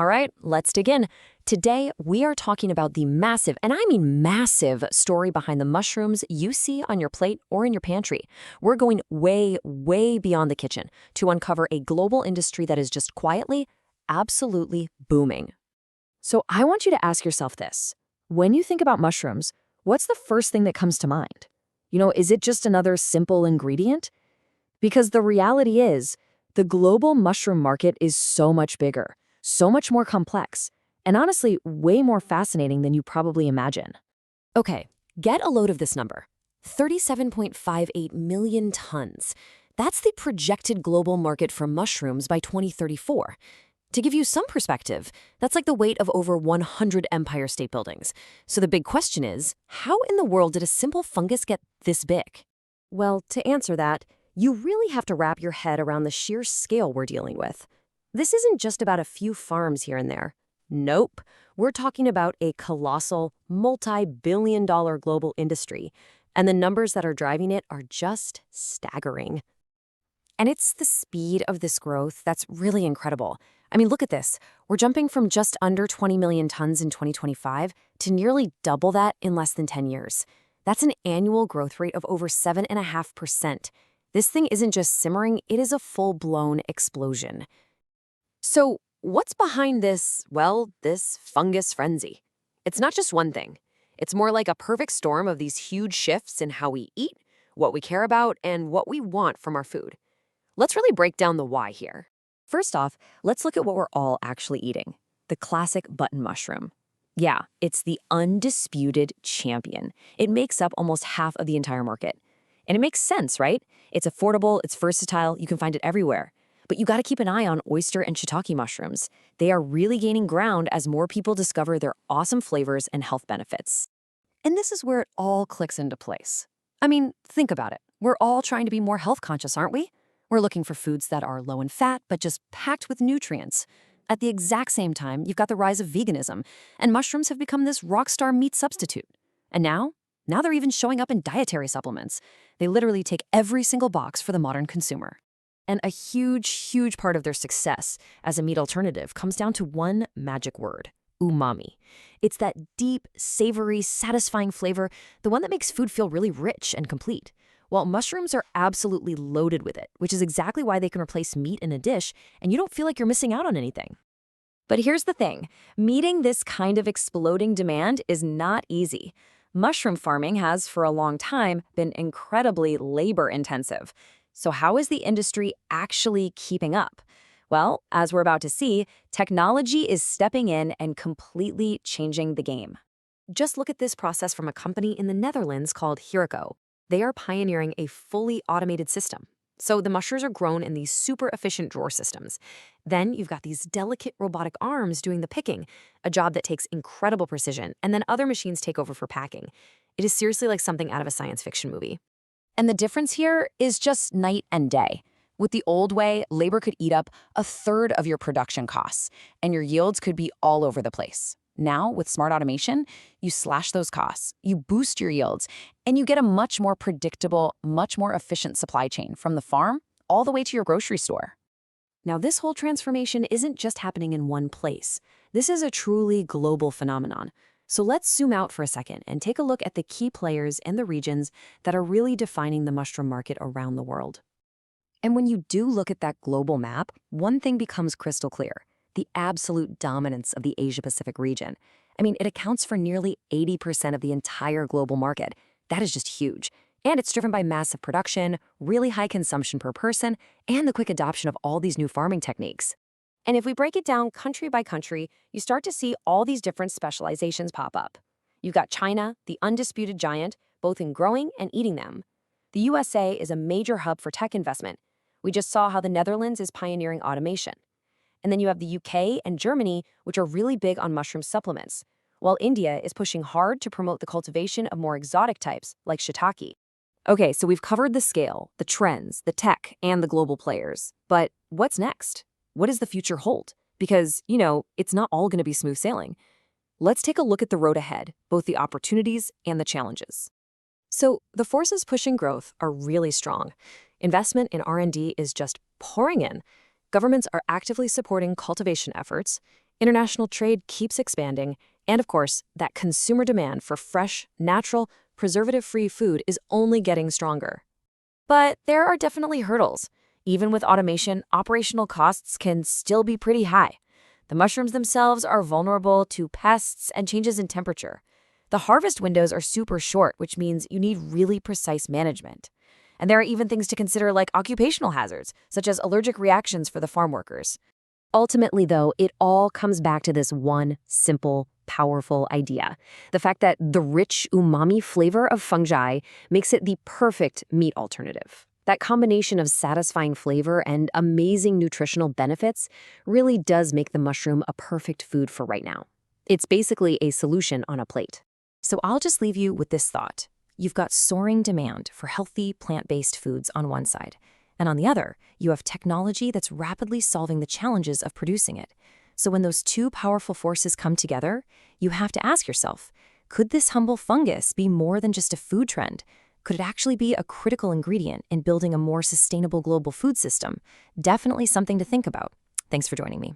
All right, let's dig in. Today, we are talking about the massive, and I mean massive, story behind the mushrooms you see on your plate or in your pantry. We're going way, way beyond the kitchen to uncover a global industry that is just quietly, absolutely booming. So I want you to ask yourself this. When you think about mushrooms, what's the first thing that comes to mind? Is it just another simple ingredient? Because the reality is, the global mushroom market is so much bigger, so much more complex, and honestly, way more fascinating than you probably imagine. Okay, get a load of this number. 37.58 million tons. That's the projected global market for mushrooms by 2034. To give you some perspective, that's like the weight of over 100 Empire State Buildings. So the big question is, how in the world did a simple fungus get this big? Well, to answer that, you really have to wrap your head around the sheer scale we're dealing with. This isn't just about a few farms here and there. Nope. We're talking about a colossal, multi-billion-dollar global industry, and the numbers that are driving it are just staggering. And it's the speed of this growth that's really incredible. I mean, look at this. We're jumping from just under 20 million tons in 2025 to nearly double that in less than 10 years. That's an annual growth rate of over 7.5%. This thing isn't just simmering, it is a full-blown explosion. So, what's behind this fungus frenzy? It's not just one thing. It's more like a perfect storm of these huge shifts in how we eat, what we care about, and what we want from our food. Let's really break down the why here. First off, let's look at what we're all actually eating. The classic button mushroom. Yeah, it's the undisputed champion. It makes up almost half of the entire market. And it makes sense, right? It's affordable, it's versatile, you can find it everywhere. But you gotta keep an eye on oyster and shiitake mushrooms. They are really gaining ground as more people discover their awesome flavors and health benefits. And this is where it all clicks into place. I mean, think about it. We're all trying to be more health conscious, aren't we? We're looking for foods that are low in fat, but just packed with nutrients. At the exact same time, you've got the rise of veganism, and mushrooms have become this rockstar meat substitute. And now they're even showing up in dietary supplements. They literally take every single box for the modern consumer. And a huge, huge part of their success as a meat alternative comes down to one magic word: umami. It's that deep, savory, satisfying flavor, the one that makes food feel really rich and complete. Well, mushrooms are absolutely loaded with it, which is exactly why they can replace meat in a dish, and you don't feel like you're missing out on anything. But here's the thing. Meeting this kind of exploding demand is not easy. Mushroom farming has, for a long time, been incredibly labor-intensive. So how is the industry actually keeping up? Well, as we're about to see, technology is stepping in and completely changing the game. Just look at this process from a company in the Netherlands called Hiraco. They are pioneering a fully automated system. So the mushrooms are grown in these super efficient drawer systems. Then you've got these delicate robotic arms doing the picking, a job that takes incredible precision, and then other machines take over for packing. It is seriously like something out of a science fiction movie. And the difference here is just night and day. With the old way, labor could eat up a third of your production costs, and your yields could be all over the place. Now, with smart automation, you slash those costs, you boost your yields, and you get a much more predictable, much more efficient supply chain from the farm all the way to your grocery store. Now, this whole transformation isn't just happening in one place. This is a truly global phenomenon. So let's zoom out for a second and take a look at the key players and the regions that are really defining the mushroom market around the world. And when you do look at that global map, one thing becomes crystal clear: the absolute dominance of the Asia-Pacific region. I mean, it accounts for nearly 80% of the entire global market. That is just huge. And it's driven by massive production, really high consumption per person, and the quick adoption of all these new farming techniques. And if we break it down country by country, you start to see all these different specializations pop up. You've got China, the undisputed giant, both in growing and eating them. The USA is a major hub for tech investment. We just saw how the Netherlands is pioneering automation. And then you have the UK and Germany, which are really big on mushroom supplements, while India is pushing hard to promote the cultivation of more exotic types, like shiitake. Okay, so we've covered the scale, the trends, the tech, and the global players. But what's next? What does the future hold? Because, it's not all going to be smooth sailing. Let's take a look at the road ahead, both the opportunities and the challenges. So the forces pushing growth are really strong. Investment in R&D is just pouring in. Governments are actively supporting cultivation efforts. International trade keeps expanding, and of course, that consumer demand for fresh, natural, preservative-free food is only getting stronger. But there are definitely hurdles. Even with automation, operational costs can still be pretty high. The mushrooms themselves are vulnerable to pests and changes in temperature. The harvest windows are super short, which means you need really precise management. And there are even things to consider like occupational hazards, such as allergic reactions for the farm workers. Ultimately, though, it all comes back to this one simple, powerful idea. The fact that the rich umami flavor of fungi makes it the perfect meat alternative. That combination of satisfying flavor and amazing nutritional benefits really does make the mushroom a perfect food for right now. It's basically a solution on a plate. So I'll just leave you with this thought. You've got soaring demand for healthy, plant-based foods on one side, and on the other, you have technology that's rapidly solving the challenges of producing it. So when those two powerful forces come together, you have to ask yourself, could this humble fungus be more than just a food trend? Could it actually be a critical ingredient in building a more sustainable global food system? Definitely something to think about. Thanks for joining me.